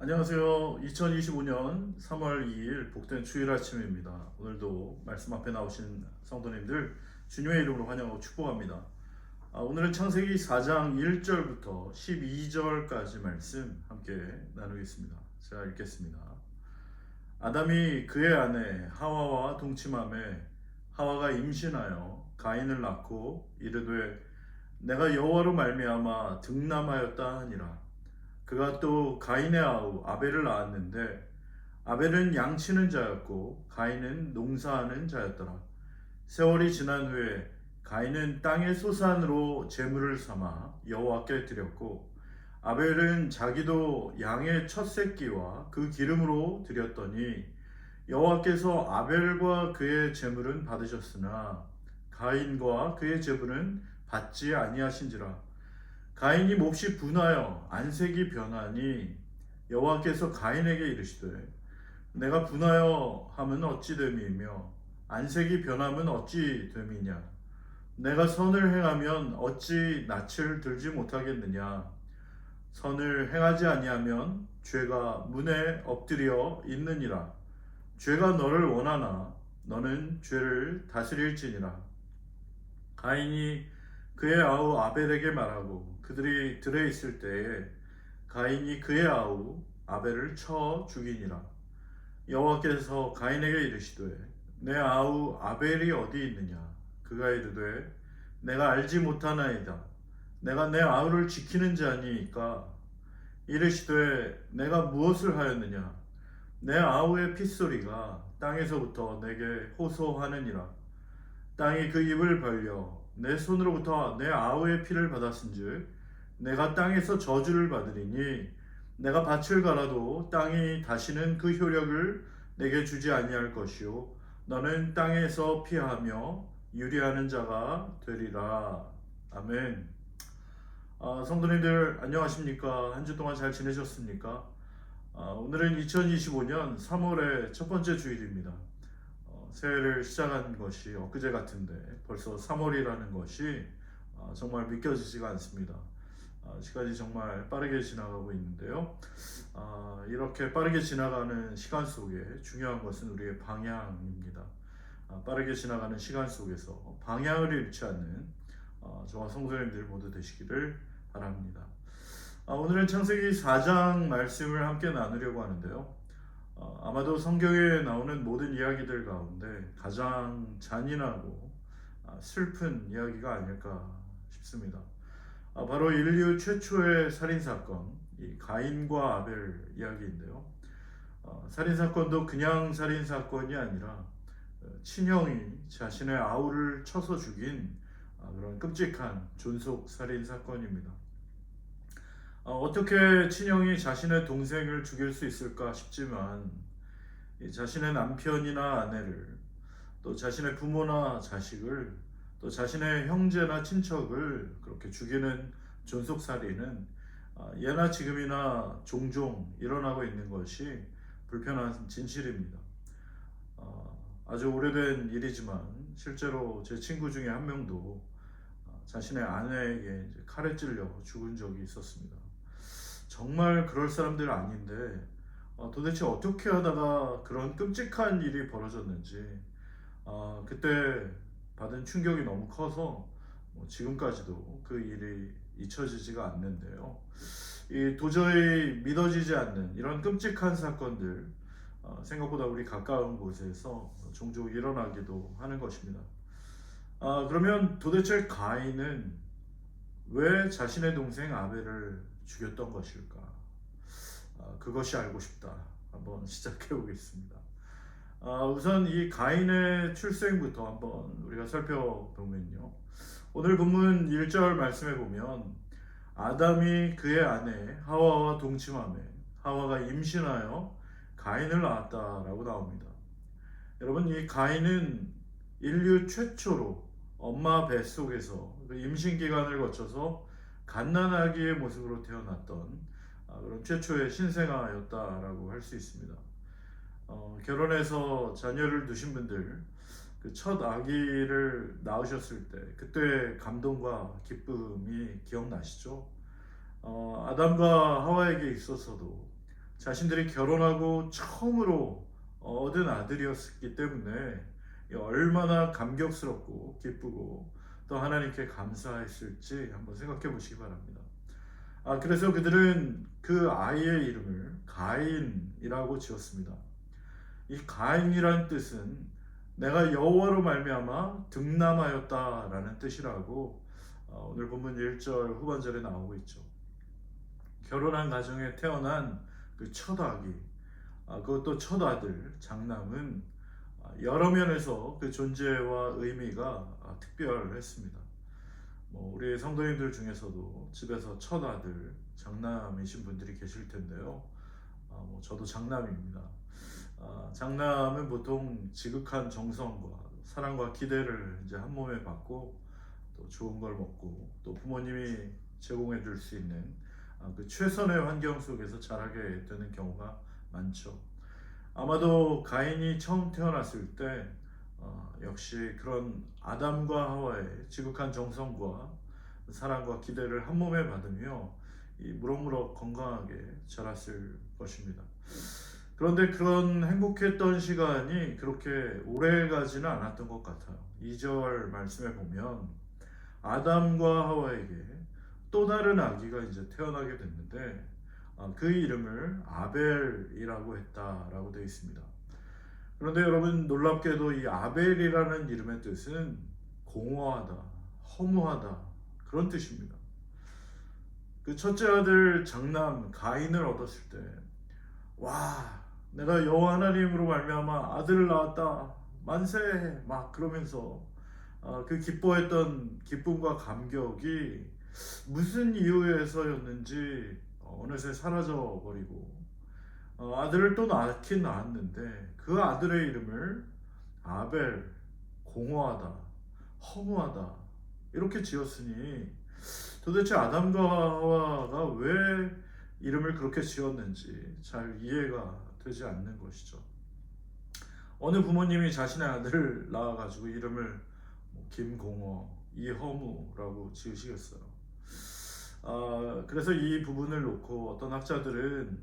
안녕하세요. 2025년 3월 2일 복된 주일 아침입니다. 오늘도 말씀 앞에 나오신 성도님들 주님의 이름으로 환영하고 축복합니다. 오늘은 창세기 4장 1절부터 12절까지 말씀 함께 나누겠습니다. 제가 읽겠습니다. 아담이 그의 아내 하와와 동침함에 하와가 임신하여 가인을 낳고 이르되 내가 여호와로 말미암아 득남하였다 하니라. 그가 또 가인의 아우 아벨을 낳았는데 아벨은 양치는 자였고 가인은 농사하는 자였더라. 세월이 지난 후에 가인은 땅의 소산으로 제물을 삼아 여호와께 드렸고 아벨은 자기도 양의 첫 새끼와 그 기름으로 드렸더니 여호와께서 아벨과 그의 제물은 받으셨으나 가인과 그의 제물은 받지 아니하신지라. 가인이 몹시 분하여 안색이 변하니 여호와께서 가인에게 이르시되 내가 분하여 함은 어찌 됨이며 안색이 변함은 어찌 됨이냐. 내가 선을 행하면 어찌 낯을 들지 못하겠느냐. 선을 행하지 아니하면 죄가 문에 엎드려 있느니라. 죄가 너를 원하나 너는 죄를 다스릴지니라. 가인이 그의 아우 아벨에게 말하고 그들이 들에 있을 때에 가인이 그의 아우 아벨을 쳐 죽이니라. 여호와께서 가인에게 이르시되 내 아우 아벨이 어디 있느냐. 그가 이르되 내가 알지 못하나이다. 내가 내 아우를 지키는 자니까. 이르시되 내가 무엇을 하였느냐. 내 아우의 핏소리가 땅에서부터 내게 호소하느니라. 땅이 그 입을 벌려 내 손으로부터 내 아우의 피를 받았은즉 내가 땅에서 저주를 받으리니 내가 밭을 갈아도 땅이 다시는 그 효력을 내게 주지 아니할 것이요 너는 땅에서 피하며 유리하는 자가 되리라. 아멘. 성도님들 안녕하십니까? 한 주 동안 잘 지내셨습니까? 오늘은 2025년 3월의 첫 번째 주일입니다. 새해를 시작한 것이 엊그제 같은데 벌써 3월이라는 것이 정말 믿겨지지가 않습니다. 시간이 정말 빠르게 지나가고 있는데요. 이렇게 빠르게 지나가는 시간 속에 중요한 것은 우리의 방향입니다. 빠르게 지나가는 시간 속에서 방향을 잃지 않는 저와 성도님들 모두 되시기를 바랍니다. 오늘은 창세기 4장 말씀을 함께 나누려고 하는데요. 아마도 성경에 나오는 모든 이야기들 가운데 가장 잔인하고 슬픈 이야기가 아닐까 싶습니다. 바로 인류 최초의 살인사건, 이 가인과 아벨 이야기인데요. 살인사건도 그냥 살인사건이 아니라 친형이 자신의 아우를 쳐서 죽인 그런 끔찍한 존속살인사건입니다. 어떻게 친형이 자신의 동생을 죽일 수 있을까 싶지만 자신의 남편이나 아내를 또 자신의 부모나 자식을 또 자신의 형제나 친척을 그렇게 죽이는 존속살인은 예나 지금이나 종종 일어나고 있는 것이 불편한 진실입니다. 아주 오래된 일이지만 실제로 제 친구 중에 한 명도 자신의 아내에게 칼에 찔려 죽은 적이 있었습니다. 정말 그럴 사람들 아닌데 도대체 어떻게 하다가 그런 끔찍한 일이 벌어졌는지 그때 받은 충격이 너무 커서 지금까지도 그 일이 잊혀지지가 않는데요. 이 도저히 믿어지지 않는 이런 끔찍한 사건들 생각보다 우리 가까운 곳에서 종종 일어나기도 하는 것입니다. 그러면 도대체 가인은 왜 자신의 동생 아벨을 죽였던 것일까? 그것이 알고 싶다. 한번 시작해 보겠습니다. 우선 이 가인의 출생부터 한번 우리가 살펴보면요. 오늘 본문 1절 말씀에 보면 아담이 그의 아내 하와와 동침하며 하와가 임신하여 가인을 낳았다라고 나옵니다. 여러분, 이 가인은 인류 최초로 엄마 뱃속에서 그 임신 기간을 거쳐서 갓난아기의 모습으로 태어났던 그런 최초의 신생아였다라고 할 수 있습니다. 결혼해서 자녀를 두신 분들 그 첫 아기를 낳으셨을 때 그때 감동과 기쁨이 기억나시죠? 아담과 하와에게 있어서도 자신들이 결혼하고 처음으로 얻은 아들이었기 때문에 얼마나 감격스럽고 기쁘고 또 하나님께 감사했을지 한번 생각해 보시기 바랍니다. 그래서 그들은 그 아이의 이름을 가인이라고 지었습니다. 이 가인이란 뜻은 내가 여호와로 말미암아 득남하였다라는 뜻이라고 오늘 본문 1절 후반절에 나오고 있죠. 결혼한 가정에 태어난 그 첫 아기, 그것도 첫 아들 장남은 여러 면에서 그 존재와 의미가 특별했습니다. 우리 성도님들 중에서도 집에서 첫 아들 장남이신 분들이 계실 텐데요. 저도 장남입니다. 장남은 보통 지극한 정성과 사랑과 기대를 이제 한 몸에 받고 또 좋은 걸 먹고 또 부모님이 제공해 줄 수 있는 그 최선의 환경 속에서 자라게 되는 경우가 많죠. 아마도 가인이 처음 태어났을 때 역시 그런 아담과 하와의 지극한 정성과 사랑과 기대를 한 몸에 받으며 무럭무럭 건강하게 자랐을 것입니다. 그런데 그런 행복했던 시간이 그렇게 오래 가지는 않았던 것 같아요. 2절 말씀에 보면 아담과 하와에게 또 다른 아기가 이제 태어나게 됐는데 그 이름을 아벨이라고 했다라고 되어 있습니다. 그런데 여러분 놀랍게도 이 아벨이라는 이름의 뜻은 공허하다, 허무하다 그런 뜻입니다. 그 첫째 아들 장남 가인을 얻었을 때 와, 내가 여호와 하나님으로 말미암아 아들을 낳았다 만세 막 그러면서 그 기뻐했던 기쁨과 감격이 무슨 이유에서였는지 어느새 사라져 버리고 아들을 또 낳긴 낳았는데 그 아들의 이름을 아벨, 공허하다, 허무하다 이렇게 지었으니 도대체 아담과 하와가 왜 이름을 그렇게 지었는지 잘 이해가 되지 않는 것이죠. 어느 부모님이 자신의 아들을 낳아가지고 이름을 김공허, 이허무라고 지으시겠어요. 그래서 이 부분을 놓고 어떤 학자들은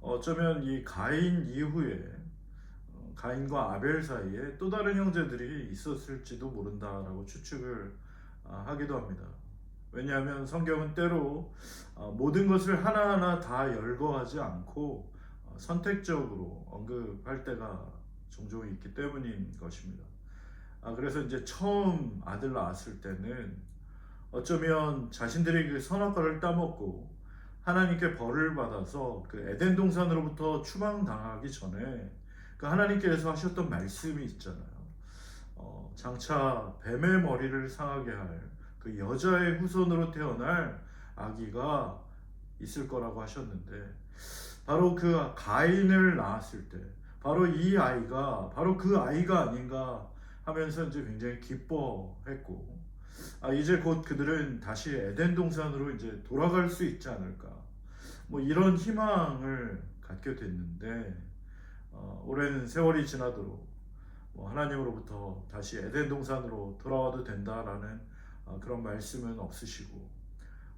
어쩌면 이 가인 이후에 가인과 아벨 사이에 또 다른 형제들이 있었을지도 모른다라고 추측을 하기도 합니다. 왜냐하면 성경은 때로 모든 것을 하나하나 다 열거하지 않고 선택적으로 언급할 때가 종종 있기 때문인 것입니다. 그래서 이제 처음 아들 낳았을 때는 어쩌면 자신들이 그 선악과를 따먹고 하나님께 벌을 받아서 그 에덴 동산으로부터 추방당하기 전에 그 하나님께서 하셨던 말씀이 있잖아요. 장차 뱀의 머리를 상하게 할 그 여자의 후손으로 태어날 아기가 있을 거라고 하셨는데 바로 그 가인을 낳았을 때 바로 이 아이가 바로 그 아이가 아닌가 하면서 이제 굉장히 기뻐했고 이제 곧 그들은 다시 에덴 동산으로 이제 돌아갈 수 있지 않을까 이런 희망을 갖게 됐는데 오랜 세월이 지나도록 하나님으로부터 다시 에덴 동산으로 돌아와도 된다라는 그런 말씀은 없으시고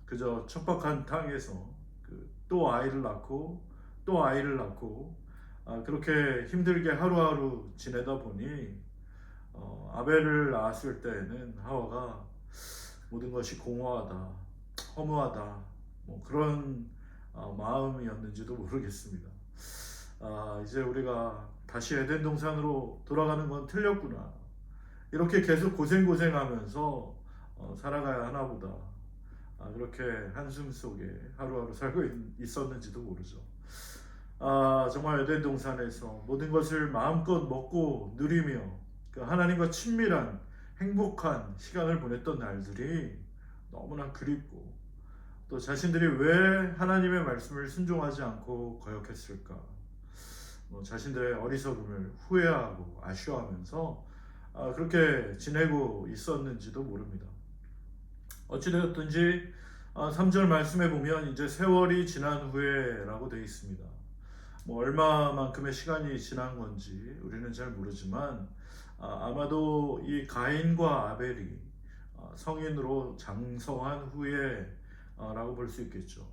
그저 척박한 땅에서 또 아이를 낳고 또 아이를 낳고 그렇게 힘들게 하루하루 지내다 보니 아벨을 낳았을 때에는 하와가 모든 것이 공허하다, 허무하다 그런 마음이었는지도 모르겠습니다. 이제 우리가 다시 에덴 동산으로 돌아가는 건 틀렸구나. 이렇게 계속 고생하면서 살아가야 하나보다. 그렇게 한숨 속에 하루하루 살고 있었는지도 모르죠. 정말 에덴 동산에서 모든 것을 마음껏 먹고 누리며 그 하나님과 친밀한 행복한 시간을 보냈던 날들이 너무나 그립고 또 자신들이 왜 하나님의 말씀을 순종하지 않고 거역했을까 자신들의 어리석음을 후회하고 아쉬워하면서 그렇게 지내고 있었는지도 모릅니다. 어찌되었든지 3절 말씀에 보면 이제 세월이 지난 후에 라고 되어 있습니다. 얼마만큼의 시간이 지난 건지 우리는 잘 모르지만 아마도 이 가인과 아벨이 성인으로 장성한 후에 라고 볼 수 있겠죠.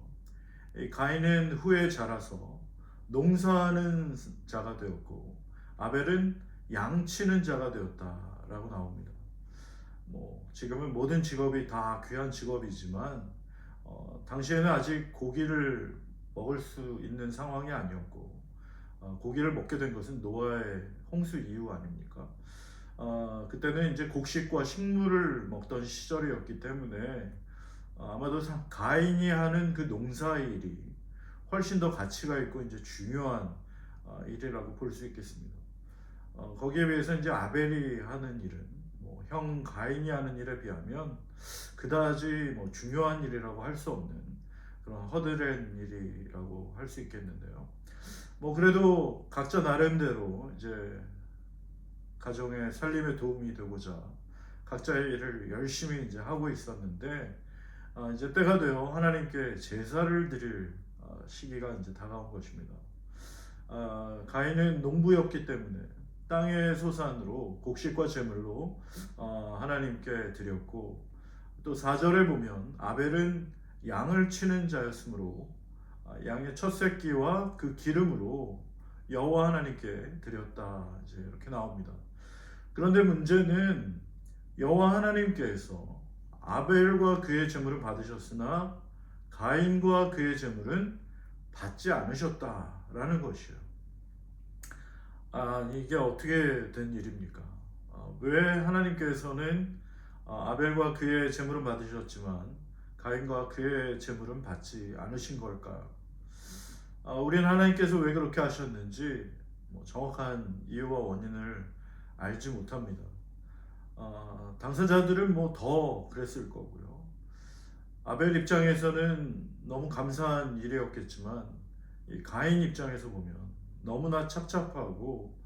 이 가인은 후에 자라서 농사하는 자가 되었고 아벨은 양치는 자가 되었다라고 나옵니다. 뭐 지금은 모든 직업이 다 귀한 직업이지만 당시에는 아직 고기를 먹을 수 있는 상황이 아니었고 고기를 먹게 된 것은 노아의 홍수 이후 아닙니까? 그때는 이제 곡식과 식물을 먹던 시절이었기 때문에 아마도 가인이 하는 그 농사일이 훨씬 더 가치가 있고 이제 중요한 일이라고 볼 수 있겠습니다. 거기에 비해서 이제 아벨이 하는 일은 뭐 형 가인이 하는 일에 비하면 그다지 뭐 중요한 일이라고 할 수 없는 그런 허드렛 일이라고 할 수 있겠는데요. 뭐 그래도 각자 나름대로 이제 가정의 살림에 도움이 되고자 각자의 일을 열심히 이제 하고 있었는데 이제 때가 되어 하나님께 제사를 드릴 시기가 이제 다가온 것입니다. 가인은 농부였기 때문에 땅의 소산으로 곡식과 제물로 하나님께 드렸고 또 4절에 보면 아벨은 양을 치는 자였으므로 양의 첫 새끼와 그 기름으로 여호와 하나님께 드렸다 이제 이렇게 나옵니다. 그런데 문제는 여호와 하나님께서 아벨과 그의 제물을 받으셨으나 가인과 그의 제물은 받지 않으셨다라는 것이에요. 이게 어떻게 된 일입니까? 왜 하나님께서는 아벨과 그의 제물은 받으셨지만 가인과 그의 제물은 받지 않으신 걸까요? 우리는 하나님께서 왜 그렇게 하셨는지 뭐 정확한 이유와 원인을 알지 못합니다. 당사자들은 뭐 더 그랬을 거고요. 아벨 입장에서는 너무 감사한 일이었겠지만 이 가인 입장에서 보면 너무나 착잡하고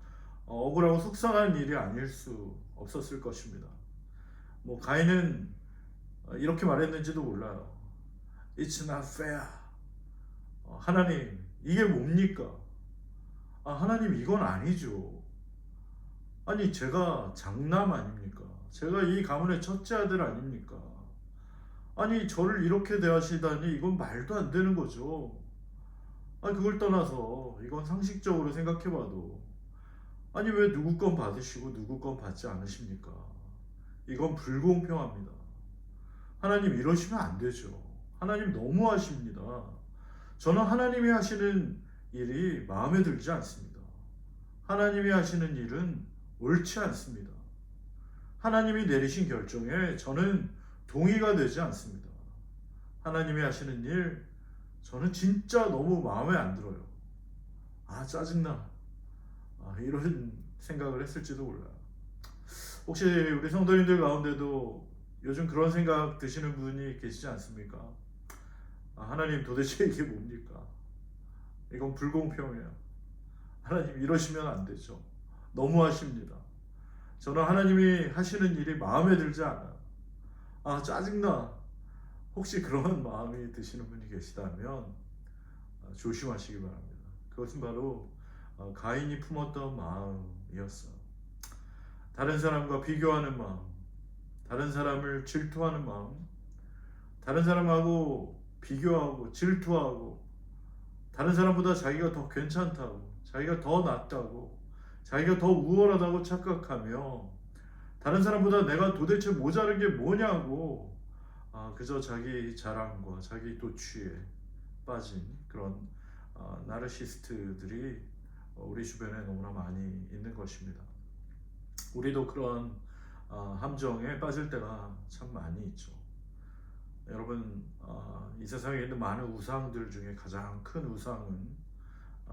억울하고 속상한 일이 아닐 수 없었을 것입니다. 뭐 가인은 이렇게 말했는지도 몰라요. It's not fair. 하나님 이게 뭡니까? 하나님 이건 아니죠. 아니 제가 장남 아닙니까? 제가 이 가문의 첫째 아들 아닙니까? 아니 저를 이렇게 대하시다니 이건 말도 안 되는 거죠. 그걸 떠나서 이건 상식적으로 생각해봐도 아니 왜 누구 건 받으시고 누구 건 받지 않으십니까? 이건 불공평합니다. 하나님 이러시면 안 되죠. 하나님 너무하십니다. 저는 하나님이 하시는 일이 마음에 들지 않습니다. 하나님이 하시는 일은 옳지 않습니다. 하나님이 내리신 결정에 저는 동의가 되지 않습니다. 하나님이 하시는 일 저는 진짜 너무 마음에 안 들어요. 짜증나. 이런 생각을 했을지도 몰라요. 혹시 우리 성도님들 가운데도 요즘 그런 생각 드시는 분이 계시지 않습니까? 하나님 도대체 이게 뭡니까? 이건 불공평해요. 하나님 이러시면 안 되죠. 너무하십니다. 저는 하나님이 하시는 일이 마음에 들지 않아요. 짜증나. 혹시 그런 마음이 드시는 분이 계시다면 조심하시기 바랍니다. 그것은 바로 가인이 품었던 마음이었어요. 다른 사람과 비교하는 마음, 다른 사람을 질투하는 마음, 다른 사람하고 비교하고 질투하고 다른 사람보다 자기가 더 괜찮다고, 자기가 더 낫다고, 자기가 더 우월하다고 착각하며 다른 사람보다 내가 도대체 모자른 게 뭐냐고 그저 자기 자랑과 자기 도취에 빠진 그런 나르시스트들이 우리 주변에 너무나 많이 있는 것입니다. 우리도 그런 함정에 빠질 때가 참 많이 있죠. 여러분 이 세상에 있는 많은 우상들 중에 가장 큰 우상은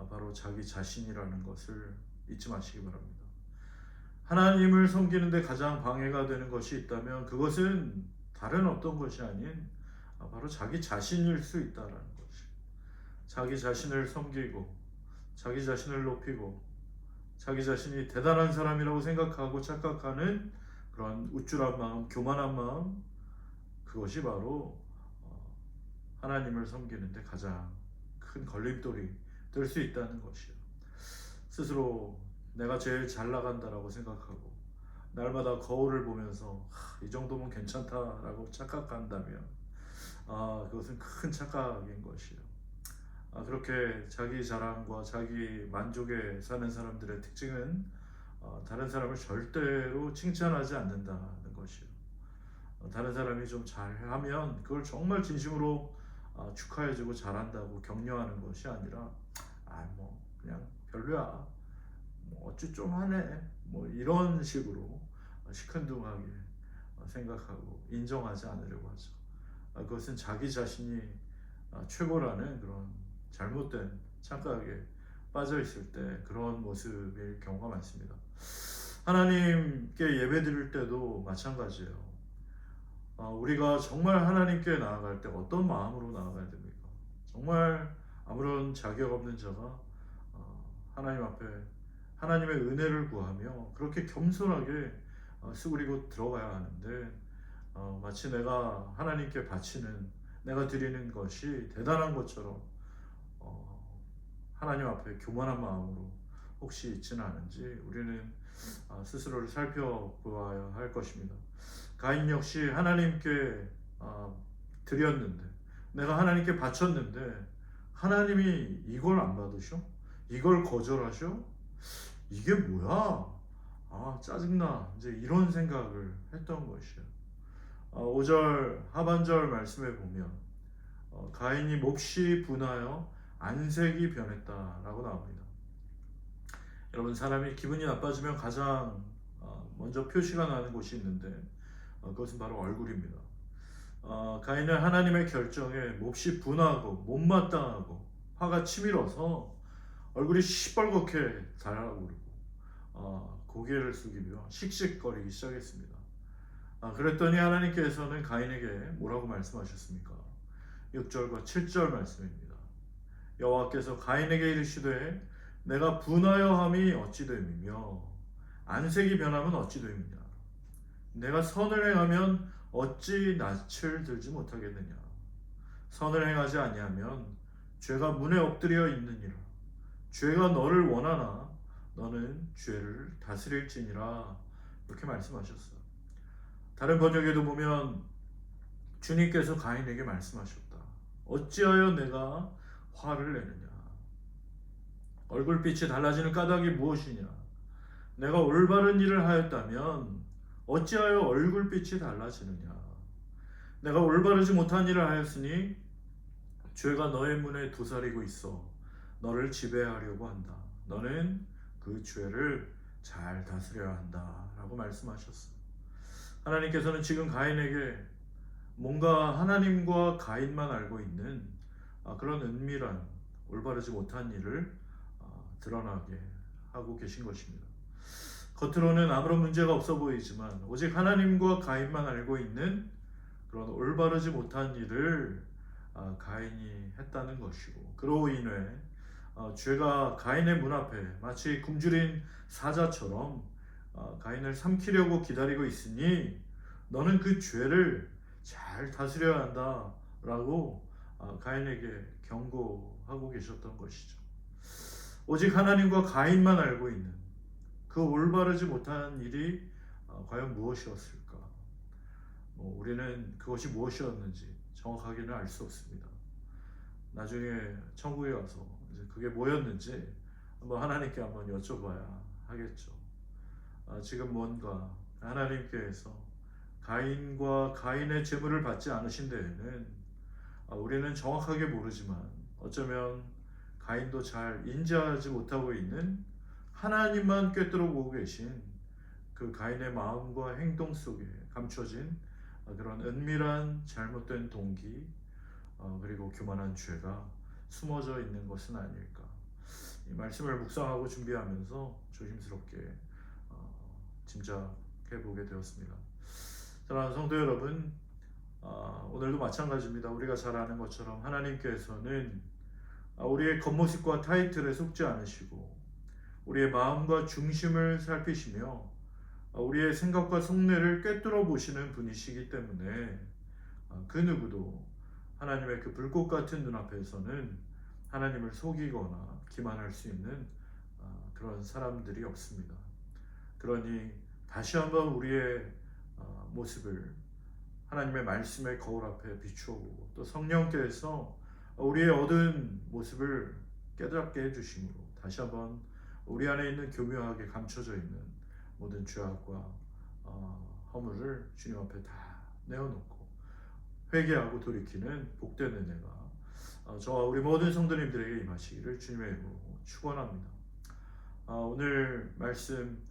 바로 자기 자신이라는 것을 잊지 마시기 바랍니다. 하나님을 섬기는데 가장 방해가 되는 것이 있다면 그것은 다른 어떤 것이 아닌 바로 자기 자신일 수 있다는 것이. 자기 자신을 섬기고 자기 자신을 높이고 자기 자신이 대단한 사람이라고 생각하고 착각하는 그런 우쭐한 마음, 교만한 마음, 그것이 바로 하나님을 섬기는데 가장 큰 걸림돌이 될 수 있다는 것이요. 스스로 내가 제일 잘 나간다라고 생각하고 날마다 거울을 보면서 이 정도면 괜찮다라고 착각한다면 그것은 큰 착각인 것이요. 그렇게 자기 자랑과 자기 만족에 사는 사람들의 특징은 다른 사람을 절대로 칭찬하지 않는다는 것이요. 다른 사람이 좀 잘하면 그걸 정말 진심으로 축하해주고 잘한다고 격려하는 것이 아니라 뭐 그냥 별로야, 뭐 어찌 좀 하네, 뭐 이런 식으로 시큰둥하게 생각하고 인정하지 않으려고 하죠. 그것은 자기 자신이 최고라는 그런 잘못된 착각에 빠져 있을 때 그런 모습일 경우가 많습니다. 하나님께 예배 드릴 때도 마찬가지예요. 우리가 정말 하나님께 나아갈 때 어떤 마음으로 나아가야 됩니까? 정말 아무런 자격 없는 자가 하나님 앞에 하나님의 은혜를 구하며 그렇게 겸손하게 수그리고 들어가야 하는데, 마치 내가 하나님께 바치는, 내가 드리는 것이 대단한 것처럼 어, 하나님 앞에 교만한 마음으로 혹시 있지는 않은지 우리는 스스로를 살펴보아야 할 것입니다. 가인 역시 하나님께 드렸는데, 내가 하나님께 바쳤는데 하나님이 이걸 안 받으셔? 이걸 거절하셔? 이게 뭐야? 짜증나. 이제 이런 생각을 했던 것이요. 5절 하반절 말씀에 보면 가인이 몹시 분하여 안색이 변했다라고 나옵니다. 여러분, 사람이 기분이 나빠지면 가장 먼저 표시가 나는 곳이 있는데 그것은 바로 얼굴입니다. 가인은 하나님의 결정에 몹시 분하고 못마땅하고 화가 치밀어서 얼굴이 시뻘겋게 달아오르고 고개를 숙이며 씩씩거리기 시작했습니다. 그랬더니 하나님께서는 가인에게 뭐라고 말씀하셨습니까? 6절과 7절 말씀입니다. 여호와께서 가인에게 이르시되 내가 분하여함이 어찌 됨이며 안색이 변하면 어찌 됨이냐. 내가 선을 행하면 어찌 낯을 들지 못하겠느냐. 선을 행하지 아니하면 죄가 문에 엎드려 있느니라. 죄가 너를 원하나 너는 죄를 다스릴지니라. 이렇게 말씀하셨어요. 다른 번역에도 보면 주님께서 가인에게 말씀하셨다. 어찌하여 내가 화를 내느냐. 얼굴빛이 달라지는 까닭이 무엇이냐. 내가 올바른 일을 하였다면 어찌하여 얼굴빛이 달라지느냐. 내가 올바르지 못한 일을 하였으니 죄가 너의 문에 도사리고 있어 너를 지배하려고 한다. 너는 그 죄를 잘 다스려야 한다 라고 말씀하셨어요. 하나님께서는 지금 가인에게 뭔가 하나님과 가인만 알고 있는 그런 은밀한 올바르지 못한 일을 드러나게 하고 계신 것입니다. 겉으로는 아무런 문제가 없어 보이지만 오직 하나님과 가인만 알고 있는 그런 올바르지 못한 일을 가인이 했다는 것이고, 그로 인해 죄가 가인의 문 앞에 마치 굶주린 사자처럼 가인을 삼키려고 기다리고 있으니 너는 그 죄를 잘 다스려야 한다 라고 가인에게 경고하고 계셨던 것이죠. 오직 하나님과 가인만 알고 있는 그 올바르지 못한 일이 과연 무엇이었을까? 우리는 그것이 무엇이었는지 정확하게는 알 수 없습니다. 나중에 천국에 가서 이제 그게 뭐였는지 하나님께 한번 여쭤봐야 하겠죠. 지금 뭔가 하나님께서 가인과 가인의 제물을 받지 않으신 데에는 우리는 정확하게 모르지만 어쩌면 가인도 잘 인지하지 못하고 있는 하나님만 꿰뚫어 보고 계신 그 가인의 마음과 행동 속에 감춰진 그런 은밀한 잘못된 동기, 그리고 교만한 죄가 숨어져 있는 것은 아닐까. 이 말씀을 묵상하고 준비하면서 조심스럽게 짐작해 보게 되었습니다. 사랑하는 성도 여러분, 오늘도 마찬가지입니다. 우리가 잘 아는 것처럼 하나님께서는 우리의 겉모습과 타이틀에 속지 않으시고 우리의 마음과 중심을 살피시며 우리의 생각과 속내를 꿰뚫어 보시는 분이시기 때문에 그 누구도 하나님의 그 불꽃 같은 눈앞에서는 하나님을 속이거나 기만할 수 있는 그런 사람들이 없습니다. 그러니 다시 한번 우리의 모습을 하나님의 말씀의 거울 앞에 비추어 보고 또 성령께서 우리의 어두운 모습을 깨닫게 해주심으로 다시 한번 우리 안에 있는 교묘하게 감춰져 있는 모든 죄악과 허물을 주님 앞에 다 내어놓고 회개하고 돌이키는 복된 은혜가 저와 우리 모든 성도님들에게 임하시기를 주님의 이름으로 축원합니다. 오늘 말씀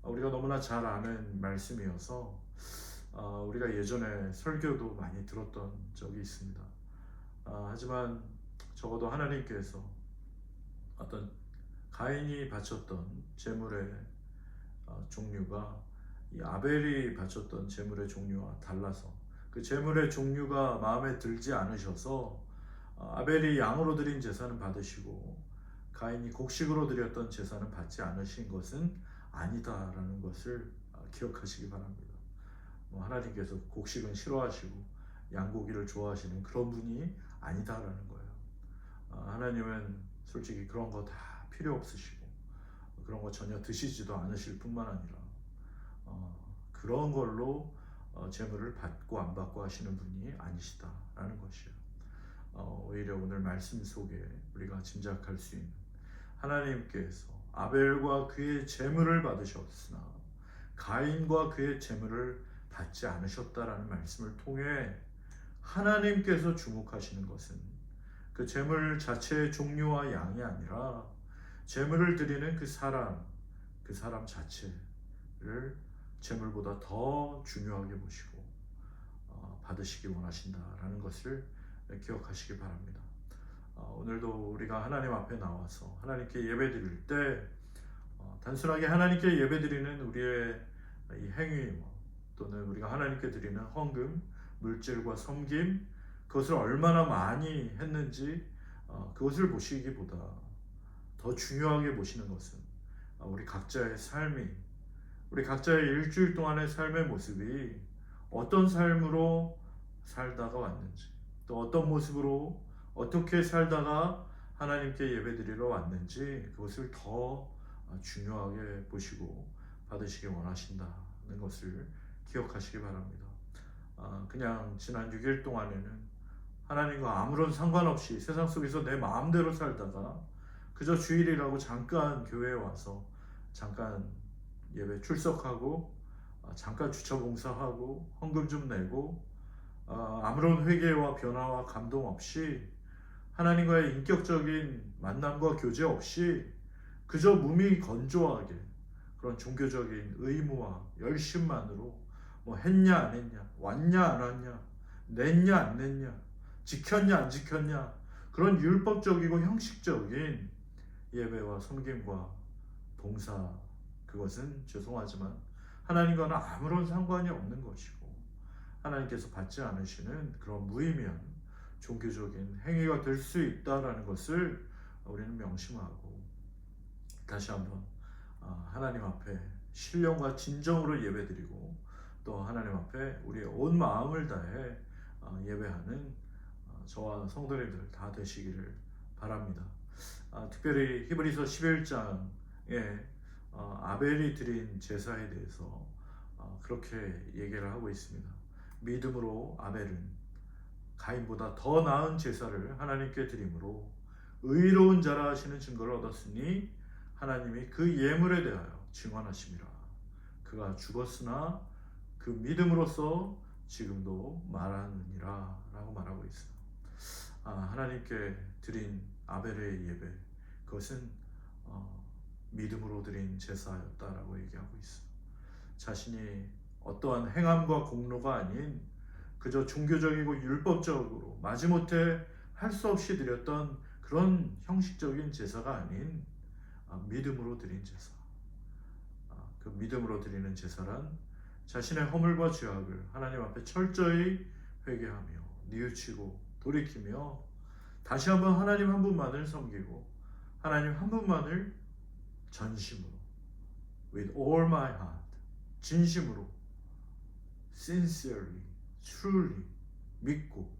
우리가 너무나 잘 아는 말씀이어서 우리가 예전에 설교도 많이 들었던 적이 있습니다. 하지만 적어도 하나님께서 어떤 가인이 바쳤던 제물의 종류가 이 아벨이 바쳤던 제물의 종류와 달라서 그 제물의 종류가 마음에 들지 않으셔서 아벨이 양으로 드린 제사는 받으시고 가인이 곡식으로 드렸던 제사는 받지 않으신 것은 아니다라는 것을 기억하시기 바랍니다. 하나님께서 곡식은 싫어하시고 양고기를 좋아하시는 그런 분이 아니다라는 거예요. 하나님은 솔직히 그런 거 다 필요 없으시고 그런 거 전혀 드시지도 않으실 뿐만 아니라 그런 걸로 재물을 받고 안 받고 하시는 분이 아니시다라는 것이에요. 오히려 오늘 말씀 속에 우리가 짐작할 수 있는 하나님께서 아벨과 그의 재물을 받으셨으나 가인과 그의 재물을 받지 않으셨다라는 말씀을 통해 하나님께서 주목하시는 것은 그 재물 자체의 종류와 양이 아니라 재물을 드리는 그 사람 자체를 재물보다 더 중요하게 보시고 받으시기 원하신다라는 것을 기억하시기 바랍니다. 오늘도 우리가 하나님 앞에 나와서 하나님께 예배드릴 때 단순하게 하나님께 예배드리는 우리의 이 행위 또는 우리가 하나님께 드리는 헌금, 물질과 섬김 그것을 얼마나 많이 했는지 그것을 보시기보다 더 중요하게 보시는 것은 우리 각자의 삶이 우리 각자의 일주일 동안의 삶의 모습이 어떤 삶으로 살다가 왔는지 또 어떤 모습으로 어떻게 살다가 하나님께 예배드리러 왔는지 그것을 더 중요하게 보시고 받으시기 원하신다는 것을 기억하시기 바랍니다. 그냥 지난 6일 동안에는 하나님과 아무런 상관없이 세상 속에서 내 마음대로 살다가 그저 주일이라고 잠깐 교회에 와서 잠깐 예배 출석하고 잠깐 주차 봉사하고 헌금 좀 내고 아무런 회개와 변화와 감동 없이 하나님과의 인격적인 만남과 교제 없이 그저 몸이 건조하게 그런 종교적인 의무와 열심만으로 뭐 했냐 안 했냐 왔냐 안 왔냐 냈냐 안 냈냐 지켰냐 안 지켰냐 그런 율법적이고 형식적인 예배와 섬김과 봉사 그것은 죄송하지만 하나님과는 아무런 상관이 없는 것이고 하나님께서 받지 않으시는 그런 무의미한 종교적인 행위가 될 수 있다라는 것을 우리는 명심하고 다시 한번 하나님 앞에 신령과 진정으로 예배드리고 또 하나님 앞에 우리의 온 마음을 다해 예배하는 저와 성도님들 다 되시기를 바랍니다. 특별히 히브리서 11장에 아벨이 드린 제사에 대해서 그렇게 얘기를 하고 있습니다. 믿음으로 아벨은 가인보다 더 나은 제사를 하나님께 드림으로 의로운 자라 하시는 증거를 얻었으니 하나님이 그 예물에 대하여 증언하심이라. 그가 죽었으나 그 믿음으로써 지금도 말하느니라 라고 말하고 있어요. 하나님께 드린 아벨의 예배 그것은 믿음으로 드린 제사였다라고 얘기하고 있어요. 자신이 어떠한 행함과 공로가 아닌 그저 종교적이고 율법적으로 마지못해 할 수 없이 드렸던 그런 형식적인 제사가 아닌 믿음으로 드린 제사. 그 믿음으로 드리는 제사란 자신의 허물과 죄악을 하나님 앞에 철저히 회개하며 뉘우치고 돌이키며 다시 한번 하나님 한 분만을 섬기고 하나님 한 분만을 전심으로 with all my heart 진심으로 sincerely truly 믿고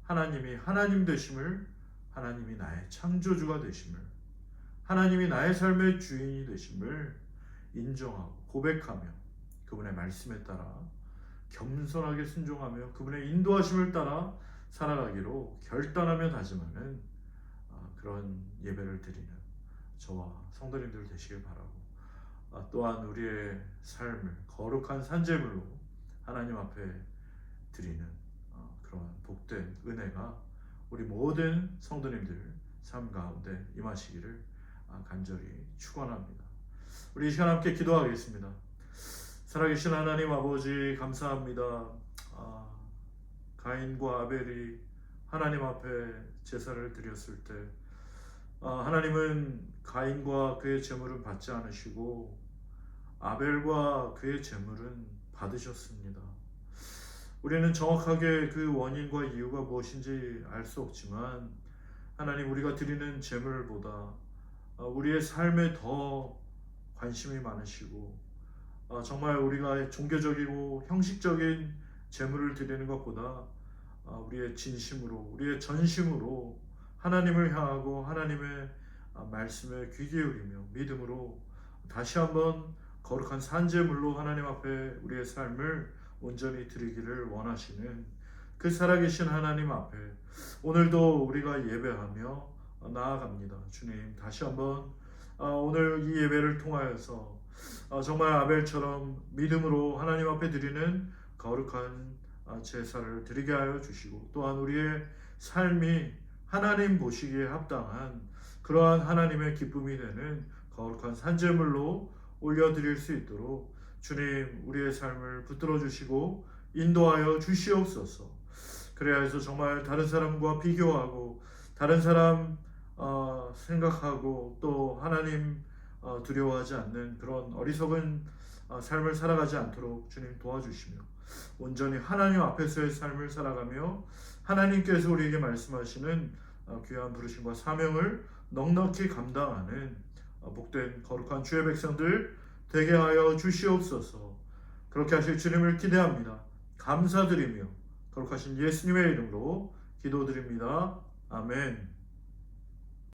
하나님이 하나님 되심을 하나님이 나의 창조주가 되심을 하나님이 나의 삶의 주인이 되심을 인정하고 고백하며 그분의 말씀에 따라 겸손하게 순종하며 그분의 인도하심을 따라 살아가기로 결단하며 다짐하는 그런 예배를 드리는 저와 성도님들 되시길 바라고, 또한 우리의 삶을 거룩한 산제물로 하나님 앞에 드리는 그런 복된 은혜가 우리 모든 성도님들 삶 가운데 임하시기를 간절히 축원합니다. 우리 이 시간 함께 기도하겠습니다. 살아계신 하나님 아버지, 감사합니다. 가인과 아벨이 하나님 앞에 제사를 드렸을 때 하나님은 가인과 그의 제물은 받지 않으시고 아벨과 그의 제물은 받으셨습니다. 우리는 정확하게 그 원인과 이유가 무엇인지 알 수 없지만 하나님, 우리가 드리는 제물보다 우리의 삶에 더 관심이 많으시고, 정말 우리가 종교적이고 형식적인 제물을 드리는 것보다 우리의 진심으로, 우리의 전심으로 하나님을 향하고 하나님의 말씀에 귀 기울이며 믿음으로 다시 한번 거룩한 산제물로 하나님 앞에 우리의 삶을 온전히 드리기를 원하시는 그 살아계신 하나님 앞에 오늘도 우리가 예배하며 나아갑니다. 주님, 다시 한번 오늘 이 예배를 통하여서 정말 아벨처럼 믿음으로 하나님 앞에 드리는 거룩한 제사를 드리게 하여 주시고, 또한 우리의 삶이 하나님 보시기에 합당한 그러한 하나님의 기쁨이 되는 거룩한 산제물로 올려드릴 수 있도록 주님, 우리의 삶을 붙들어 주시고 인도하여 주시옵소서. 그래야 해서 정말 다른 사람과 비교하고 다른 사람 생각하고 또 하나님 두려워하지 않는 그런 어리석은 삶을 살아가지 않도록 주님 도와주시며, 온전히 하나님 앞에서의 삶을 살아가며 하나님께서 우리에게 말씀하시는 귀한 부르심과 사명을 넉넉히 감당하는 복된 거룩한 주의 백성들 되게 하여 주시옵소서. 그렇게 하실 주님을 기대합니다. 감사드리며 거룩하신 예수님의 이름으로 기도드립니다. 아멘.